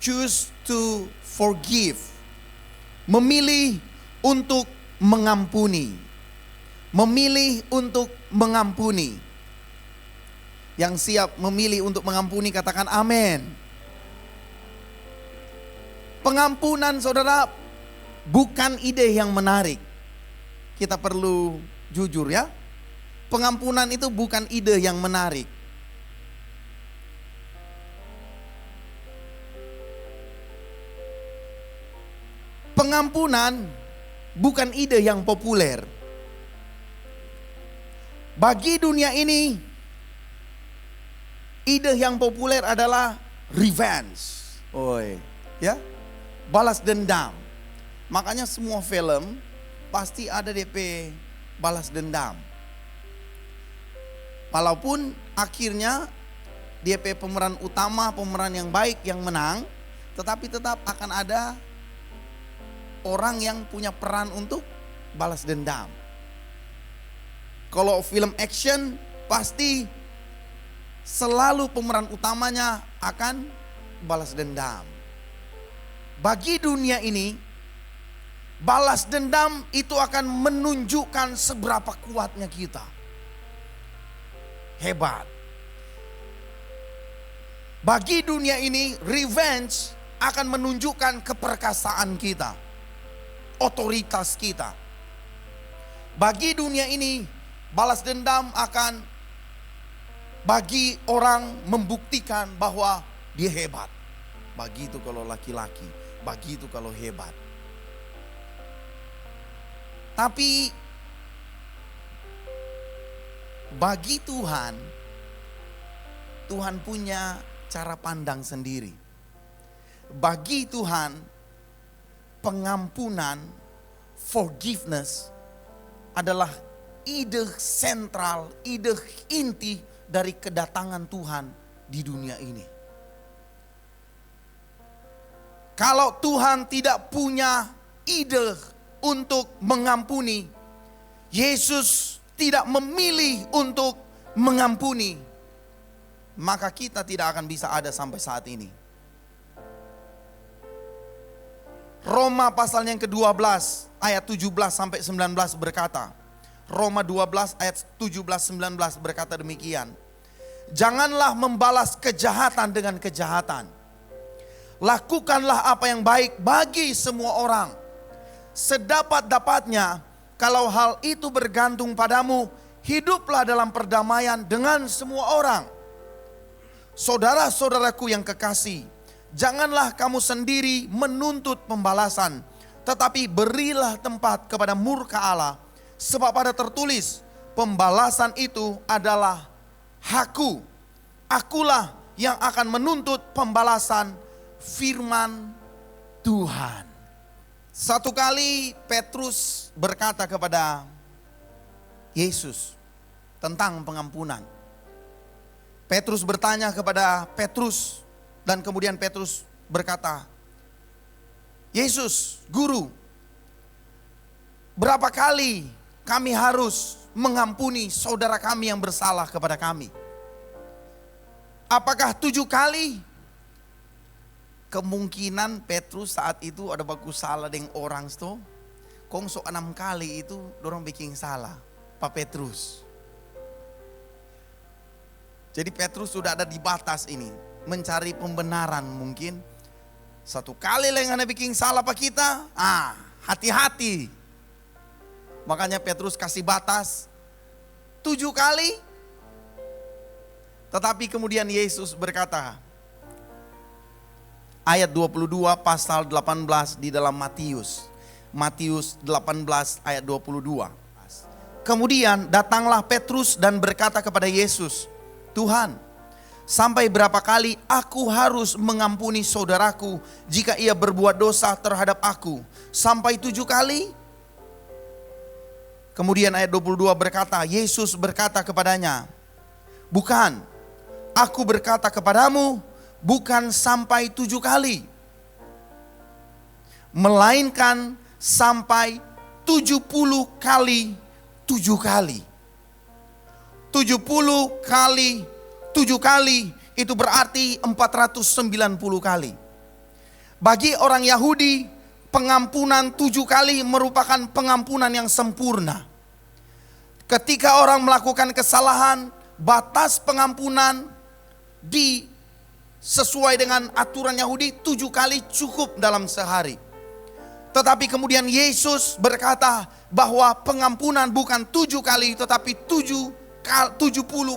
choose to forgive. Memilih untuk mengampuni. Memilih untuk mengampuni. Yang siap memilih untuk mengampuni katakan amin. Pengampunan saudara bukan ide yang menarik. Kita perlu jujur ya. Pengampunan itu bukan ide yang menarik. Pengampunan bukan ide yang populer. Bagi dunia ini, ide yang populer adalah revenge. Ya, balas dendam. Makanya semua film pasti ada DP balas dendam. Walaupun akhirnya DP pemeran utama, pemeran yang baik yang menang, tetapi tetap akan ada orang yang punya peran untuk balas dendam. Kalau film action pasti selalu pemeran utamanya akan balas dendam. Bagi dunia ini, balas dendam itu akan menunjukkan seberapa kuatnya kita. Hebat. Bagi dunia ini, revenge akan menunjukkan keperkasaan kita, otoritas kita. Bagi dunia ini, balas dendam akan bagi orang membuktikan bahwa dia hebat. Begitu kalau laki-laki, begitu kalau hebat. Tapi bagi Tuhan, Tuhan punya cara pandang sendiri. Bagi Tuhan, pengampunan, forgiveness adalah ide sentral, ide inti dari kedatangan Tuhan di dunia ini. Kalau Tuhan tidak punya ide untuk mengampuni, Yesus tidak memilih untuk mengampuni, maka kita tidak akan bisa ada sampai saat ini. Roma pasal yang ke-12 ayat 17 sampai 19 berkata, Roma 12 ayat 17-19 berkata demikian. Janganlah membalas kejahatan dengan kejahatan. Lakukanlah apa yang baik bagi semua orang. Sedapat-dapatnya, kalau hal itu bergantung padamu, hiduplah dalam perdamaian dengan semua orang. Saudara-saudaraku yang kekasih, janganlah kamu sendiri menuntut pembalasan, tetapi berilah tempat kepada murka Allah. Sebab ada tertulis, pembalasan itu adalah hakku. Akulah yang akan menuntut pembalasan, firman Tuhan. Satu kali Petrus berkata kepada Yesus tentang pengampunan. Petrus bertanya kepada Petrus, dan kemudian Petrus berkata, Yesus, Guru, berapa kali kami harus mengampuni saudara kami yang bersalah kepada kami? Apakah 7 kali? Kemungkinan Petrus saat itu ada bagus salah dengan orang itu. Kong so 6 kali itu dorong bikin salah Pak Petrus. Jadi Petrus sudah ada di batas ini, mencari pembenaran mungkin. 1 kali lah yang bikin salah Pak kita, hati-hati. Makanya Petrus kasih batas 7 kali. Tetapi kemudian Yesus berkata, ayat 22 pasal 18 di dalam Matius. Matius 18 ayat 22. Kemudian datanglah Petrus dan berkata kepada Yesus, Tuhan, sampai berapa kali aku harus mengampuni saudaraku jika ia berbuat dosa terhadap aku? Sampai 7 kali? Kemudian ayat 22 berkata, Yesus berkata kepadanya, bukan, aku berkata kepadamu, bukan sampai 7 kali, melainkan sampai 70 kali 7 kali. 70 kali 7 kali itu berarti 490 kali. Bagi orang Yahudi, pengampunan 7 kali merupakan pengampunan yang sempurna. Ketika orang melakukan kesalahan, batas pengampunan sesuai dengan aturan Yahudi 7 kali cukup dalam sehari. Tetapi kemudian Yesus berkata bahwa pengampunan bukan 7 kali, tetapi 70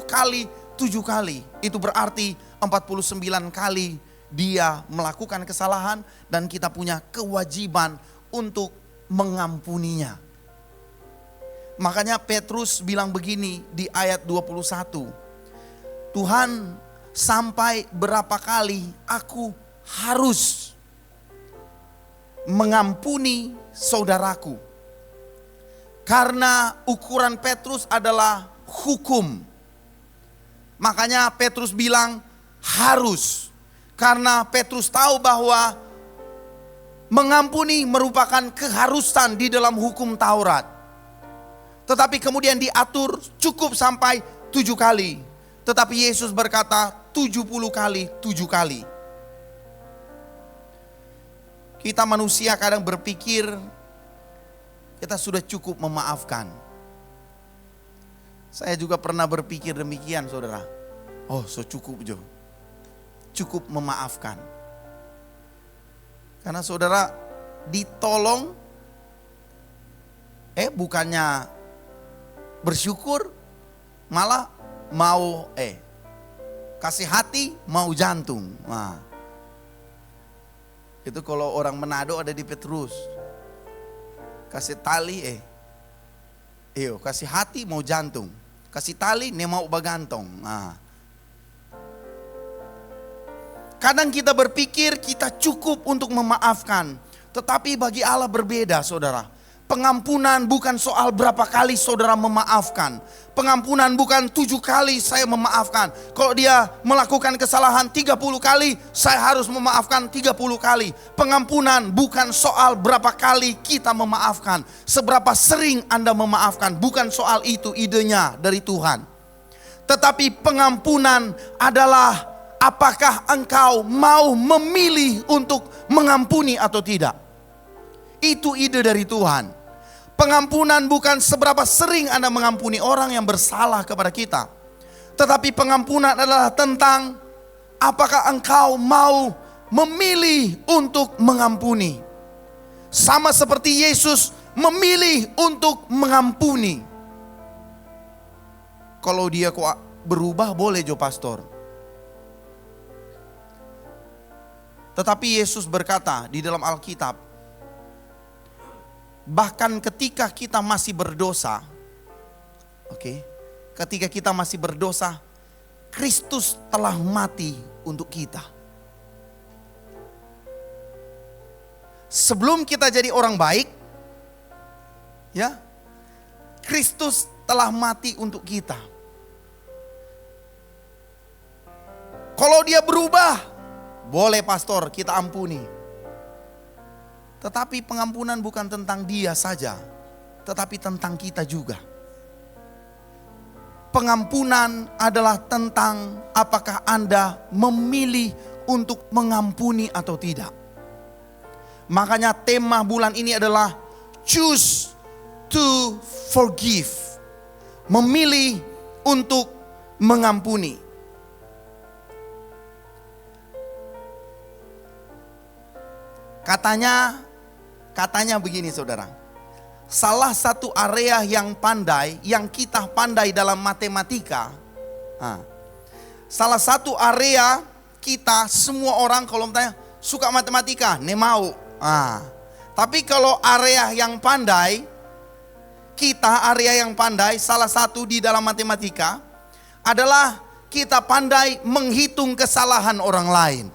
kali 7 kali. Itu berarti 49 kali dia melakukan kesalahan dan kita punya kewajiban untuk mengampuninya. Makanya Petrus bilang begini di ayat 21. Tuhan, sampai berapa kali aku harus mengampuni saudaraku? Karena ukuran Petrus adalah hukum. Makanya Petrus bilang harus. Karena Petrus tahu bahwa mengampuni merupakan keharusan di dalam hukum Taurat. Tetapi kemudian diatur cukup sampai 7 kali. Tetapi Yesus berkata 70 kali 7 kali. Kita manusia kadang berpikir kita sudah cukup memaafkan. Saya juga pernah berpikir demikian, saudara. Oh, so cukup Jo. Cukup memaafkan. Karena saudara ditolong, bukannya bersyukur, malah mau kasih hati, mau jantung. Nah, itu kalau orang Manado ada di Petrus. Kasih tali, kasih hati mau jantung. Kasih tali, ne mau bagantong. Nah. Kadang kita berpikir kita cukup untuk memaafkan. Tetapi bagi Allah berbeda, saudara. Pengampunan bukan soal berapa kali saudara memaafkan. Pengampunan bukan 7 kali saya memaafkan. Kalau dia melakukan kesalahan 30 kali, saya harus memaafkan 30 kali. Pengampunan bukan soal berapa kali kita memaafkan. Seberapa sering Anda memaafkan. Bukan soal itu idenya dari Tuhan. Tetapi pengampunan adalah apakah engkau mau memilih untuk mengampuni atau tidak. Itu ide dari Tuhan. Pengampunan bukan seberapa sering Anda mengampuni orang yang bersalah kepada kita. Tetapi pengampunan adalah tentang apakah engkau mau memilih untuk mengampuni. Sama seperti Yesus memilih untuk mengampuni. Kalau dia kok berubah boleh Jo pastor. Tetapi Yesus berkata di dalam Alkitab, bahkan ketika kita masih berdosa, ketika kita masih berdosa, Kristus telah mati untuk kita. Sebelum kita jadi orang baik, Kristus telah mati untuk kita. Kalau dia berubah, boleh pastor kita ampuni. Tetapi pengampunan bukan tentang dia saja, tetapi tentang kita juga. Pengampunan adalah tentang apakah Anda memilih untuk mengampuni atau tidak. Makanya tema bulan ini adalah choose to forgive. Memilih untuk mengampuni. Katanya begini saudara. Salah satu area yang kita pandai dalam matematika. Salah satu area kita semua orang kalau bertanya suka matematika, ne mau. Tapi kalau area yang pandai, salah satu di dalam matematika adalah kita pandai menghitung kesalahan orang lain.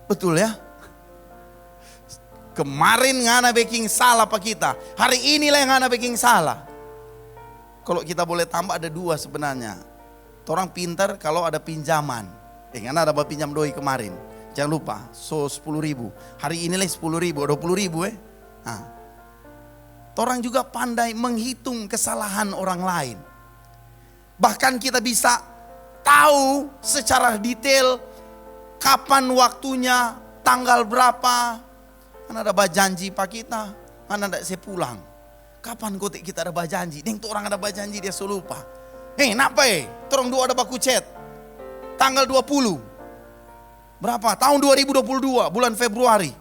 Betul ya? Kemarin ngana baking salah pak kita. Hari inilah yang ngana baking salah. Kalau kita boleh tambah ada 2 sebenarnya. Orang pintar kalau ada pinjaman. Ngana ada pinjam doi kemarin. Jangan lupa, 10.000. Hari inilah 10.000, 20.000 Orang juga pandai menghitung kesalahan orang lain. Bahkan kita bisa tahu secara detail kapan waktunya, tanggal berapa. Kan ada janji pak kita, kan ada saya pulang. Kapan kotek kita ada janji? Neng tuh orang ada janji dia so lupa. Napa Torong dua ada baku chat. Tanggal 20. Berapa? Tahun 2022, bulan Februari.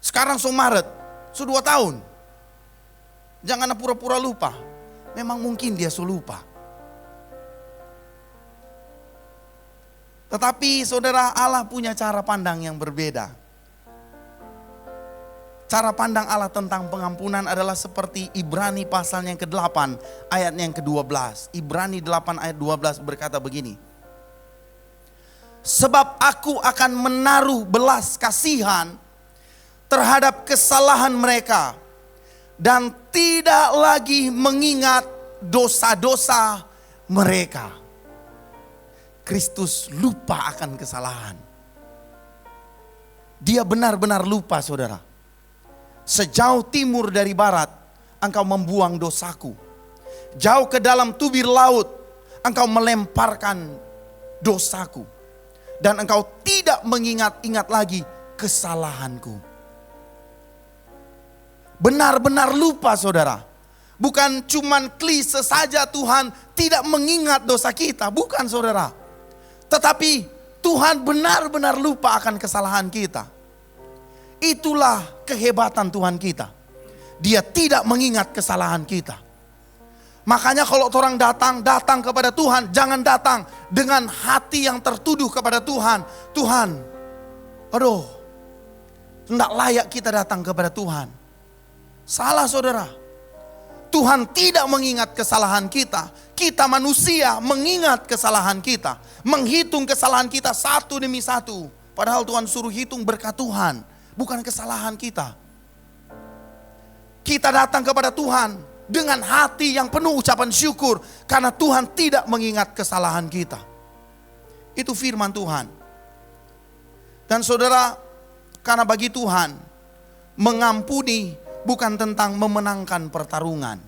Sekarang so Maret, so 2 tahun. Jangan pura-pura lupa. Memang mungkin dia so lupa. Tetapi saudara, Allah punya cara pandang yang berbeda. Cara pandang Allah tentang pengampunan adalah seperti Ibrani pasal yang ke-8 ayat yang ke-12. Ibrani 8 ayat 12 berkata begini. Sebab aku akan menaruh belas kasihan terhadap kesalahan mereka dan tidak lagi mengingat dosa-dosa mereka. Kristus lupa akan kesalahan. Dia benar-benar lupa saudara. Sejauh timur dari barat, engkau membuang dosaku. Jauh ke dalam tubir laut, engkau melemparkan dosaku. Dan engkau tidak mengingat-ingat lagi kesalahanku. Benar-benar lupa saudara. Bukan cuman klise saja Tuhan tidak mengingat dosa kita. Bukan saudara. Tetapi Tuhan benar-benar lupa akan kesalahan kita. Itulah kehebatan Tuhan kita. Dia tidak mengingat kesalahan kita. Makanya kalau orang datang kepada Tuhan, jangan datang dengan hati yang tertuduh kepada Tuhan. Tuhan, aduh, tidak layak kita datang kepada Tuhan. Salah saudara. Tuhan tidak mengingat kesalahan kita. Kita manusia mengingat kesalahan kita. Menghitung kesalahan kita satu demi satu. Padahal Tuhan suruh hitung berkat Tuhan. Bukan kesalahan kita. Kita datang kepada Tuhan dengan hati yang penuh ucapan syukur. Karena Tuhan tidak mengingat kesalahan kita. Itu firman Tuhan. Dan saudara, karena bagi Tuhan, mengampuni bukan tentang memenangkan pertarungan.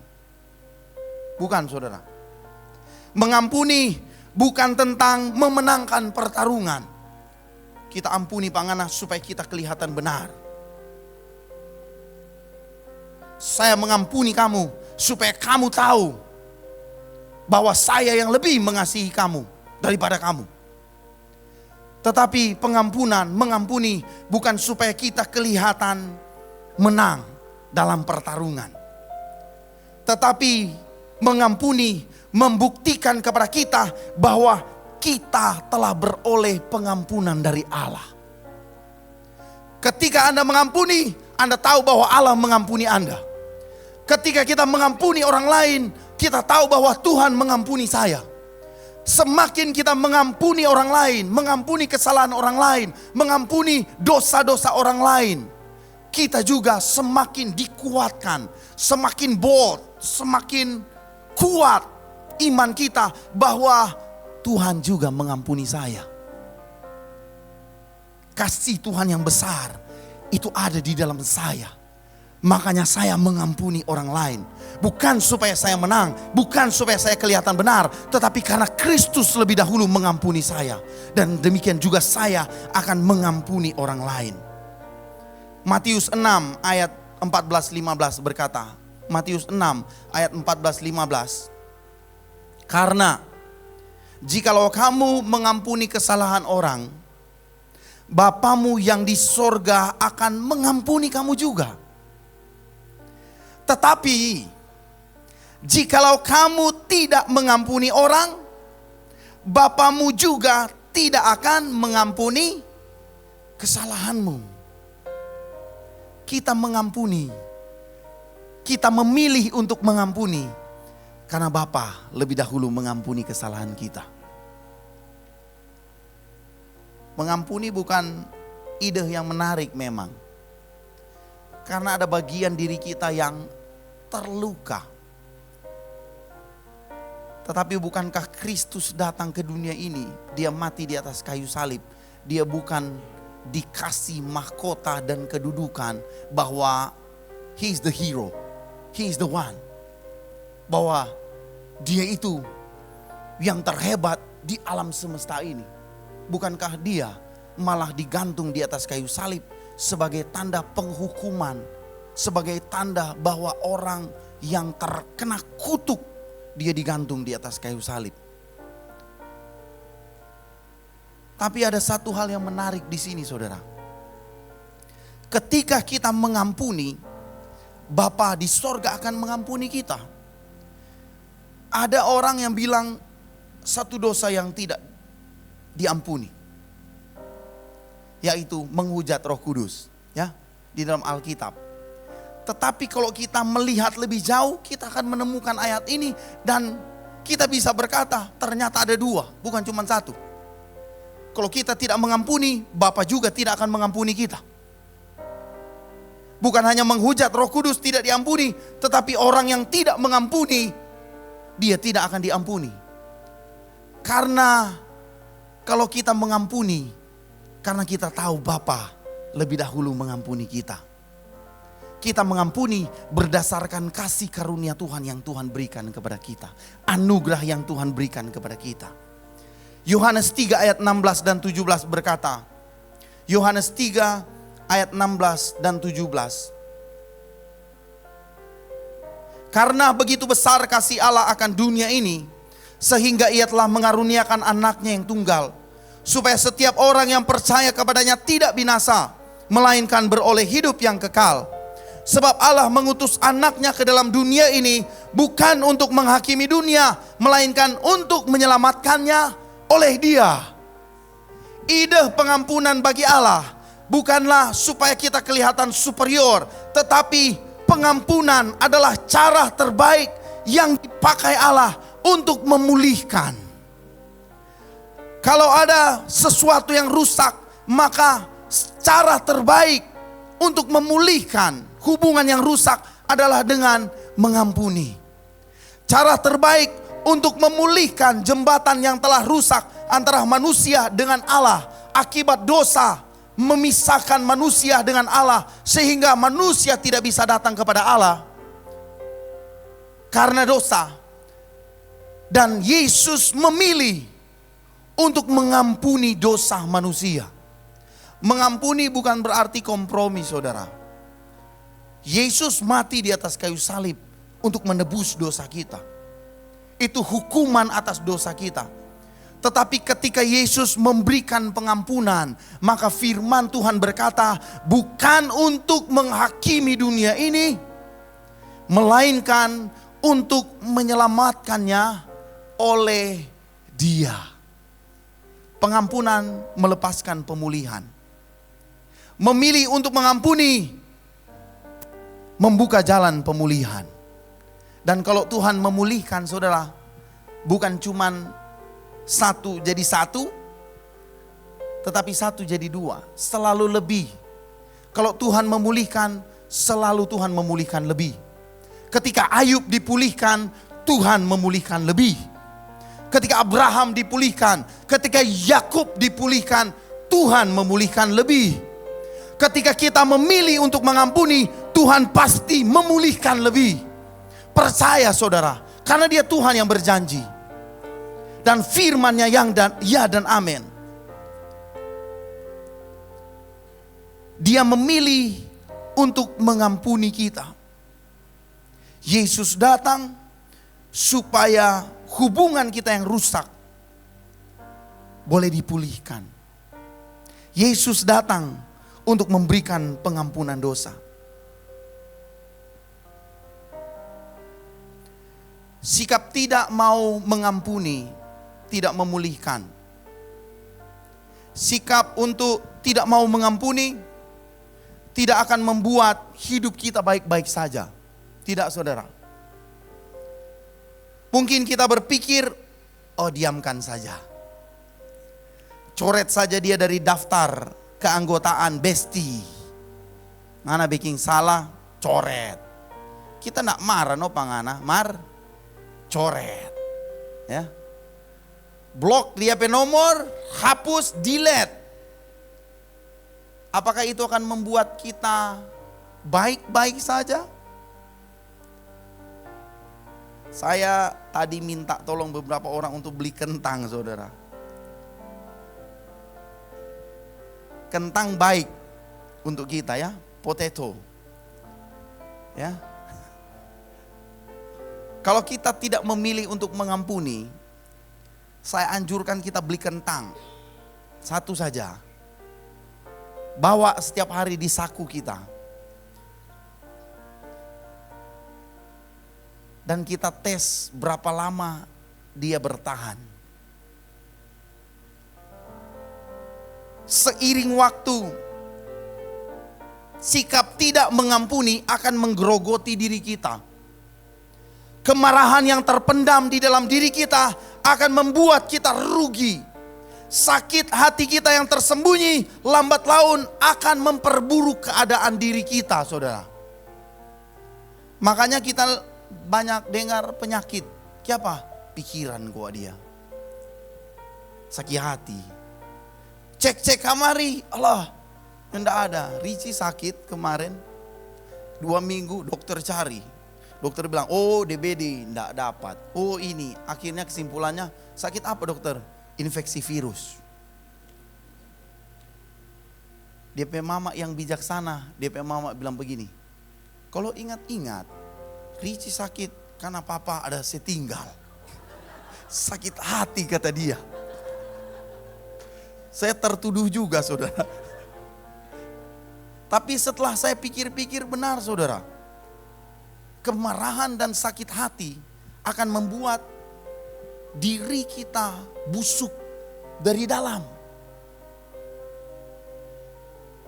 Bukan saudara. Mengampuni bukan tentang memenangkan pertarungan. Kita ampuni pangana supaya kita kelihatan benar. Saya mengampuni kamu supaya kamu tahu bahwa saya yang lebih mengasihi kamu daripada kamu. Tetapi mengampuni bukan supaya kita kelihatan menang dalam pertarungan. Tetapi mengampuni membuktikan kepada kita bahwa kita telah beroleh pengampunan dari Allah. Ketika Anda mengampuni, Anda tahu bahwa Allah mengampuni Anda. Ketika kita mengampuni orang lain, kita tahu bahwa Tuhan mengampuni saya. Semakin kita mengampuni orang lain, mengampuni kesalahan orang lain, mengampuni dosa-dosa orang lain, kita juga semakin dikuatkan, semakin bold, semakin kuat iman kita bahwa Tuhan juga mengampuni saya. Kasih Tuhan yang besar itu ada di dalam saya. Makanya saya mengampuni orang lain. Bukan supaya saya menang, bukan supaya saya kelihatan benar, tetapi karena Kristus lebih dahulu mengampuni saya. Dan demikian juga saya akan mengampuni orang lain. Matius 6 ayat 14-15 berkata, Matius 6 ayat 14-15. Karena jikalau kamu mengampuni kesalahan orang, Bapamu yang di sorga akan mengampuni kamu juga. Tetapi jikalau kamu tidak mengampuni orang, Bapamu juga tidak akan mengampuni kesalahanmu. Kita mengampuni, kita memilih untuk mengampuni karena Bapa lebih dahulu mengampuni kesalahan kita. Mengampuni bukan ide yang menarik memang. Karena ada bagian diri kita yang terluka. Tetapi bukankah Kristus datang ke dunia ini, dia mati di atas kayu salib. Dia bukan dikasih mahkota dan kedudukan bahwa he is the hero, he is the one. Bahwa dia itu yang terhebat di alam semesta ini. Bukankah dia malah digantung di atas kayu salib sebagai tanda penghukuman, sebagai tanda bahwa orang yang terkena kutuk dia digantung di atas kayu salib. Tapi ada satu hal yang menarik di sini, saudara. Ketika kita mengampuni, Bapa di sorga akan mengampuni kita. Ada orang yang bilang satu dosa yang tidak diampuni, yaitu menghujat Roh Kudus, ya, di dalam Alkitab. Tetapi kalau kita melihat lebih jauh, kita akan menemukan ayat ini dan kita bisa berkata ternyata ada dua, bukan cuma satu. Kalau kita tidak mengampuni, Bapa juga tidak akan mengampuni kita. Bukan hanya menghujat Roh Kudus tidak diampuni, tetapi orang yang tidak mengampuni, dia tidak akan diampuni. Karena kalau kita mengampuni, karena kita tahu Bapa lebih dahulu mengampuni kita. Kita mengampuni berdasarkan kasih karunia Tuhan yang Tuhan berikan kepada kita. Anugerah yang Tuhan berikan kepada kita. Yohanes 3 ayat 16 dan 17 berkata, Yohanes 3 ayat 16 dan 17. Karena begitu besar kasih Allah akan dunia ini, sehingga ia telah mengaruniakan anaknya yang tunggal, supaya setiap orang yang percaya kepadanya tidak binasa, melainkan beroleh hidup yang kekal. Sebab Allah mengutus anaknya ke dalam dunia ini bukan untuk menghakimi dunia, melainkan untuk menyelamatkannya oleh Dia. Ide pengampunan bagi Allah bukanlah supaya kita kelihatan superior, tetapi pengampunan adalah cara terbaik yang dipakai Allah untuk memulihkan. Kalau ada sesuatu yang rusak, maka cara terbaik untuk memulihkan hubungan yang rusak adalah dengan mengampuni. Cara terbaik untuk memulihkan jembatan yang telah rusak antara manusia dengan Allah akibat dosa, memisahkan manusia dengan Allah sehingga manusia tidak bisa datang kepada Allah karena dosa. Dan Yesus memilih untuk mengampuni dosa manusia. Mengampuni bukan berarti kompromi, saudara. Yesus mati di atas kayu salib untuk menebus dosa kita. Itu hukuman atas dosa kita. Tetapi ketika Yesus memberikan pengampunan, maka firman Tuhan berkata, bukan untuk menghakimi dunia ini, melainkan untuk menyelamatkannya oleh Dia. Pengampunan melepaskan pemulihan. Memilih untuk mengampuni membuka jalan pemulihan. Dan kalau Tuhan memulihkan, saudara, bukan cuman satu jadi satu, tetapi satu jadi dua, selalu lebih. Kalau Tuhan memulihkan, selalu Tuhan memulihkan lebih. Ketika Ayub dipulihkan, Tuhan memulihkan lebih. Ketika Abraham dipulihkan, ketika Yakub dipulihkan, Tuhan memulihkan lebih. Ketika kita memilih untuk mengampuni, Tuhan pasti memulihkan lebih. Percaya, saudara, karena Dia Tuhan yang berjanji. Dan firman-Nya yang ya dan amin. Dia memilih untuk mengampuni kita. Yesus datang supaya hubungan kita yang rusak boleh dipulihkan. Yesus datang untuk memberikan pengampunan dosa. Sikap tidak mau mengampuni tidak memulihkan. Sikap untuk tidak mau mengampuni tidak akan membuat hidup kita baik-baik saja. Tidak, saudara. Mungkin kita berpikir, oh diamkan saja. Coret saja dia dari daftar keanggotaan besti. Ngana bikin salah, coret. Kita nak marah no pangana, coret. Ya. Blok dia pe nomor, hapus, delete. Apakah itu akan membuat kita baik-baik saja? Saya tadi minta tolong beberapa orang untuk beli kentang, saudara. Kentang baik untuk kita ya, potato. Ya. Kalau kita tidak memilih untuk mengampuni, saya anjurkan kita beli kentang. Satu saja. Bawa setiap hari di saku kita. Dan kita tes berapa lama dia bertahan. Seiring waktu, sikap tidak mengampuni akan menggerogoti diri kita. Kemarahan yang terpendam di dalam diri kita akan membuat kita rugi. Sakit hati kita yang tersembunyi lambat laun akan memperburuk keadaan diri kita, saudara. Makanya kita banyak dengar penyakit. Siapa? Pikiran gua dia. Sakit hati. Cek kamari, Allah, enggak ada. Ricci sakit kemarin 2 minggu, dokter cari. Dokter bilang, oh DBD, enggak dapat. Oh ini, akhirnya kesimpulannya, sakit apa dokter? Infeksi virus. DP mama yang bijaksana, DP mama bilang begini, kalau ingat-ingat, Ricci sakit karena papa ada setinggal. Sakit hati kata dia. Saya tertuduh juga, saudara. Tapi setelah saya pikir-pikir benar, saudara. Kemarahan dan sakit hati akan membuat diri kita busuk dari dalam.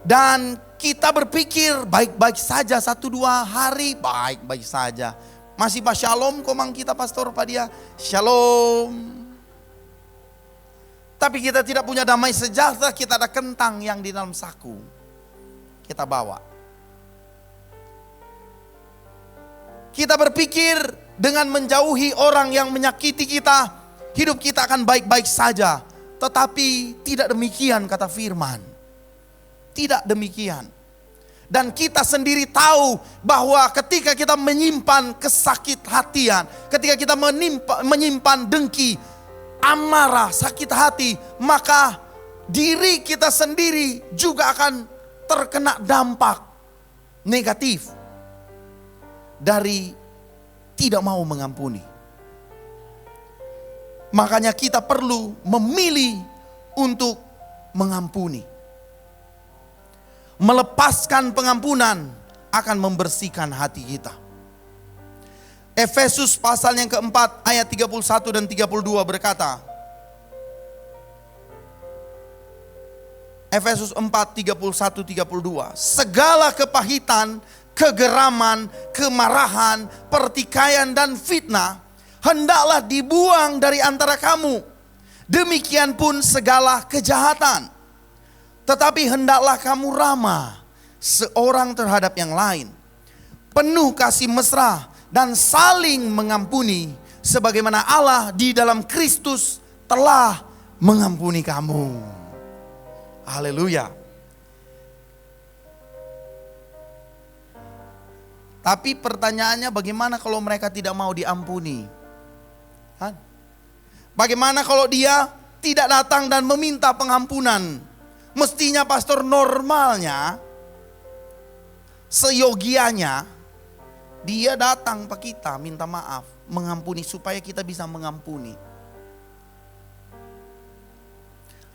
Dan kita berpikir baik-baik saja 1-2 hari, baik-baik saja. Masih pas shalom komang kita pastor Pak dia. Shalom. Tapi kita tidak punya damai sejahtera, kita ada kentang yang di dalam saku. Kita bawa. Kita berpikir dengan menjauhi orang yang menyakiti kita, hidup kita akan baik-baik saja. Tetapi tidak demikian kata firman. Tidak demikian. Dan kita sendiri tahu bahwa ketika kita menyimpan kesakit hatian, ketika kita menyimpan dengki, amarah, sakit hati, maka diri kita sendiri juga akan terkena dampak negatif dari tidak mau mengampuni. Makanya kita perlu memilih untuk mengampuni. Melepaskan pengampunan akan membersihkan hati kita. Efesus pasal yang keempat ayat 31 dan 32 berkata. Efesus 4, 31, 32. Segala kepahitan, kegeraman, kemarahan, pertikaian dan fitnah hendaklah dibuang dari antara kamu. Demikian pun segala kejahatan. Tetapi hendaklah kamu ramah seorang terhadap yang lain. Penuh kasih mesra dan saling mengampuni sebagaimana Allah di dalam Kristus telah mengampuni kamu. Haleluya. Tapi pertanyaannya bagaimana kalau mereka tidak mau diampuni? Bagaimana kalau dia tidak datang dan meminta pengampunan? Mestinya pastor normalnya, seyogianya, dia datang ke kita minta maaf, mengampuni supaya kita bisa mengampuni.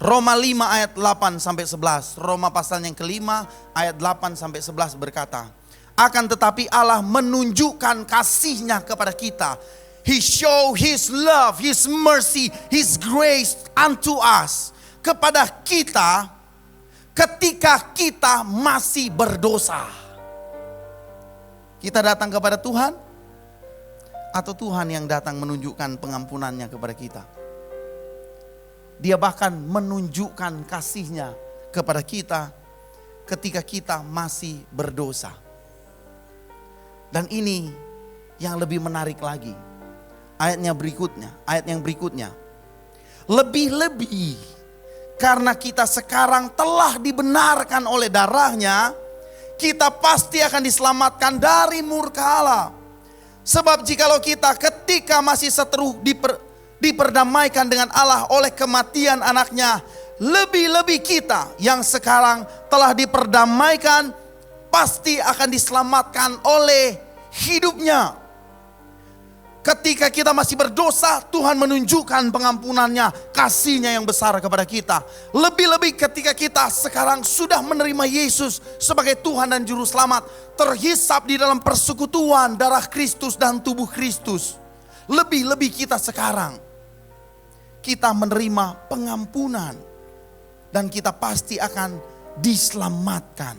Roma 5 ayat 8 sampai 11. Roma pasal yang kelima ayat 8 sampai 11 berkata, akan tetapi Allah menunjukkan kasih-Nya kepada kita. He show His love, His mercy, His grace unto us. Kepada kita ketika kita masih berdosa. Kita datang kepada Tuhan atau Tuhan yang datang menunjukkan pengampunannya kepada kita? Dia bahkan menunjukkan kasih-Nya kepada kita ketika kita masih berdosa. Dan ini yang lebih menarik lagi. Ayat yang berikutnya. Lebih-lebih karena kita sekarang telah dibenarkan oleh darah-Nya, kita pasti akan diselamatkan dari murka Allah. Sebab jikalau kita ketika masih seteru diperdamaikan dengan Allah oleh kematian anaknya, Lebih-lebih kita yang sekarang telah diperdamaikan pasti akan diselamatkan oleh hidupnya. Ketika kita masih berdosa, Tuhan menunjukkan pengampunannya, kasih-Nya yang besar kepada kita. Lebih-lebih ketika kita sekarang sudah menerima Yesus sebagai Tuhan dan Juru Selamat, terhisap di dalam persekutuan darah Kristus dan tubuh Kristus. Lebih-lebih kita sekarang, kita menerima pengampunan dan kita pasti akan diselamatkan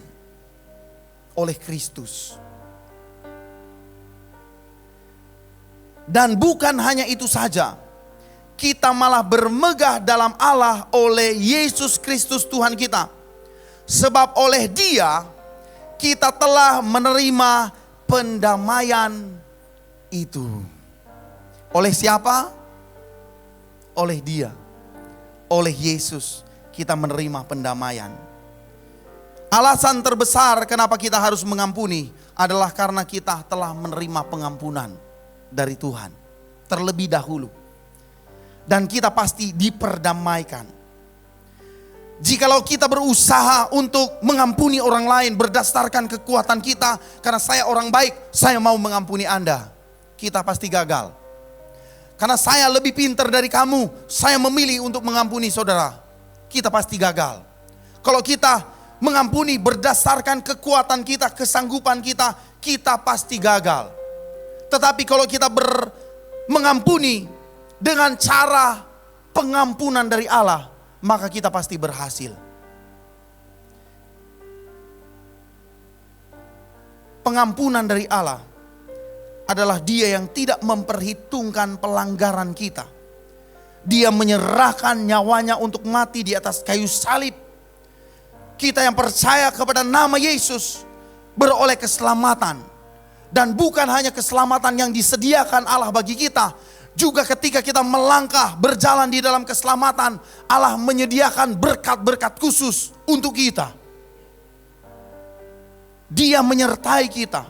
oleh Kristus. Dan bukan hanya itu saja, kita malah bermegah dalam Allah oleh Yesus Kristus Tuhan kita. Sebab oleh Dia kita telah menerima pendamaian itu. Oleh siapa? Oleh Dia. Oleh Yesus kita menerima pendamaian. Alasan terbesar kenapa kita harus mengampuni adalah karena kita telah menerima pengampunan dari Tuhan terlebih dahulu, dan kita pasti diperdamaikan. Jikalau kita berusaha untuk mengampuni orang lain berdasarkan kekuatan kita, karena saya orang baik, saya mau mengampuni Anda, kita pasti gagal. Karena saya lebih pintar dari kamu, saya memilih untuk mengampuni saudara, kita pasti gagal. Kalau kita mengampuni berdasarkan kekuatan kita, kesanggupan kita, kita pasti gagal. Tetapi kalau kita mengampuni dengan cara pengampunan dari Allah, maka kita pasti berhasil. Pengampunan dari Allah adalah Dia yang tidak memperhitungkan pelanggaran kita. Dia menyerahkan nyawanya untuk mati di atas kayu salib. Kita yang percaya kepada nama Yesus beroleh keselamatan. Dan bukan hanya keselamatan yang disediakan Allah bagi kita, juga ketika kita melangkah berjalan di dalam keselamatan, Allah menyediakan berkat-berkat khusus untuk kita. Dia menyertai kita,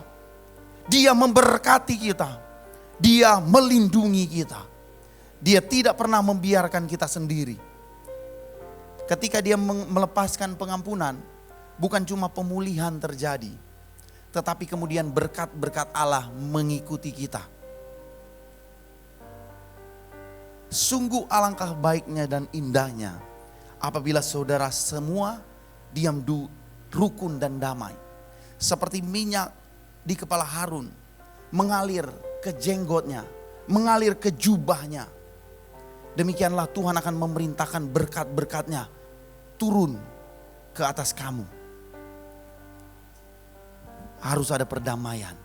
Dia memberkati kita, Dia melindungi kita. Dia tidak pernah membiarkan kita sendiri. Ketika Dia melepaskan pengampunan, bukan cuma pemulihan terjadi, tetapi kemudian berkat-berkat Allah mengikuti kita. Sungguh alangkah baiknya dan indahnya apabila saudara semua diam rukun dan damai. Seperti minyak di kepala Harun mengalir ke jenggotnya, mengalir ke jubahnya. Demikianlah Tuhan akan memerintahkan berkat-berkatnya turun ke atas kamu. Harus ada perdamaian.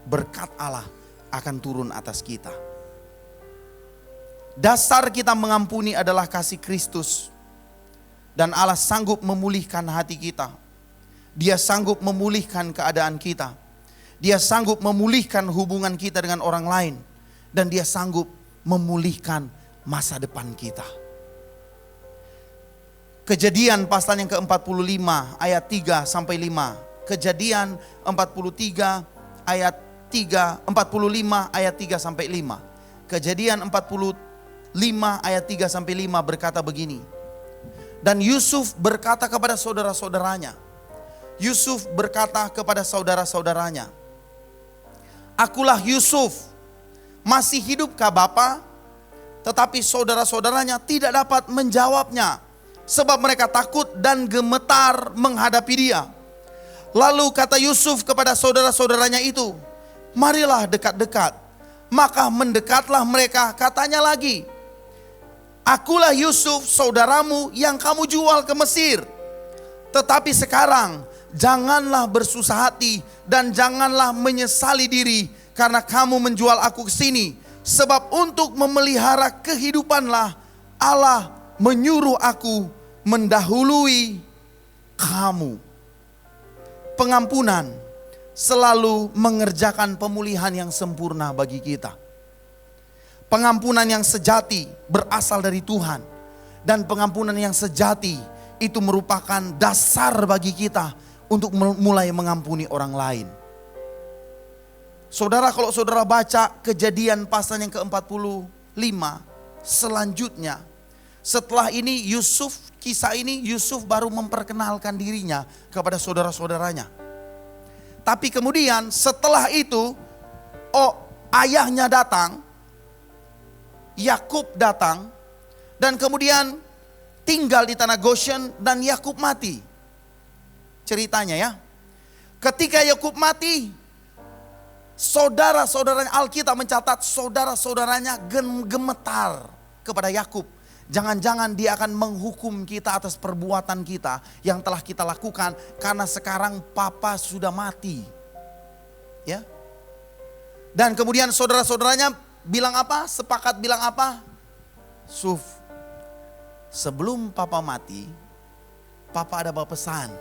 Berkat Allah akan turun atas kita. Dasar kita mengampuni adalah kasih Kristus. Dan Allah sanggup memulihkan hati kita. Dia sanggup memulihkan keadaan kita. Dia sanggup memulihkan hubungan kita dengan orang lain. Dan Dia sanggup memulihkan masa depan kita. Kejadian pasal yang ke-45 ayat 3 sampai 5. Kejadian 43 ayat 3, 45 ayat 3 sampai 5. Kejadian 45 ayat 3 sampai 5 berkata begini. Dan Yusuf berkata kepada saudara-saudaranya. Yusuf berkata kepada saudara-saudaranya, "Akulah Yusuf, masih hidupkah Bapa?" Tetapi saudara-saudaranya tidak dapat menjawabnya, sebab mereka takut dan gemetar menghadapi dia. Lalu kata Yusuf kepada saudara-saudaranya itu, "Marilah dekat-dekat." Maka mendekatlah mereka, katanya lagi, "Akulah Yusuf saudaramu yang kamu jual ke Mesir. Tetapi sekarang janganlah bersusah hati dan janganlah menyesali diri karena kamu menjual aku ke sini. Sebab untuk memelihara kehidupanlah Allah menyuruh aku mendahului kamu." Pengampunan selalu mengerjakan pemulihan yang sempurna bagi kita. Pengampunan yang sejati berasal dari Tuhan. Dan pengampunan yang sejati itu merupakan dasar bagi kita untuk mulai mengampuni orang lain. Saudara, kalau saudara baca Kejadian pasal yang ke-45 selanjutnya, Setelah ini kisah ini Yusuf baru memperkenalkan dirinya kepada saudara-saudaranya. Tapi kemudian setelah itu, ayahnya datang, Yakub datang, dan kemudian tinggal di tanah Goshen dan Yakub mati. Ceritanya ya. Ketika Yakub mati, saudara-saudaranya, Alkitab mencatat saudara-saudaranya gemetar kepada Yakub. Jangan-jangan dia akan menghukum kita atas perbuatan kita yang telah kita lakukan karena sekarang papa sudah mati. Ya. Dan kemudian saudara-saudaranya bilang apa? Sepakat bilang apa? Suf, sebelum papa mati, papa ada bawa pesan.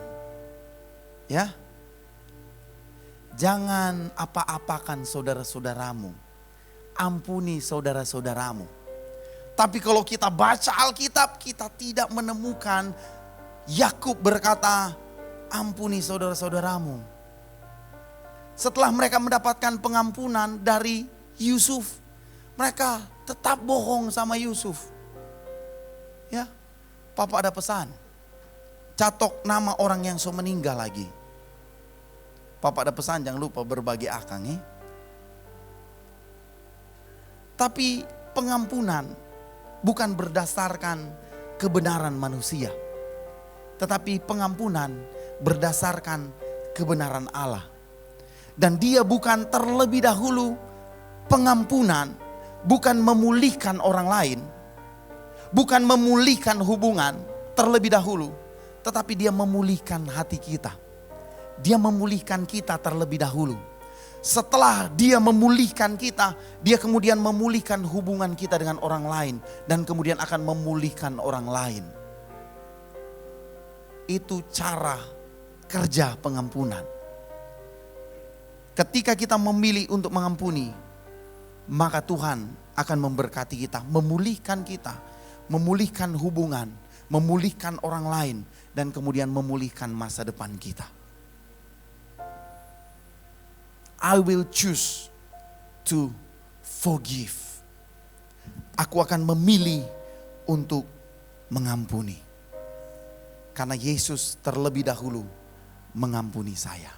Ya. Jangan apa-apakan saudara-saudaramu. Ampuni saudara-saudaramu. Tapi kalau kita baca Alkitab, kita tidak menemukan Yakub berkata, ampuni saudara-saudaramu. Setelah mereka mendapatkan pengampunan dari Yusuf, mereka tetap bohong sama Yusuf. Ya, papa ada pesan. Catok nama orang yang so meninggal lagi. Papa ada pesan, jangan lupa berbagi akang ya. Tapi pengampunan bukan berdasarkan kebenaran manusia, tetapi pengampunan berdasarkan kebenaran Allah. Dan dia bukan terlebih dahulu pengampunan, bukan memulihkan orang lain, bukan memulihkan hubungan terlebih dahulu, tetapi dia memulihkan hati kita. Dia memulihkan kita terlebih dahulu. Setelah dia memulihkan kita, dia kemudian memulihkan hubungan kita dengan orang lain. Dan kemudian akan memulihkan orang lain. Itu cara kerja pengampunan. Ketika kita memilih untuk mengampuni, maka Tuhan akan memberkati kita, memulihkan hubungan, memulihkan orang lain, dan kemudian memulihkan masa depan kita. I will choose to forgive. Aku akan memilih untuk mengampuni. Karena Yesus terlebih dahulu mengampuni saya.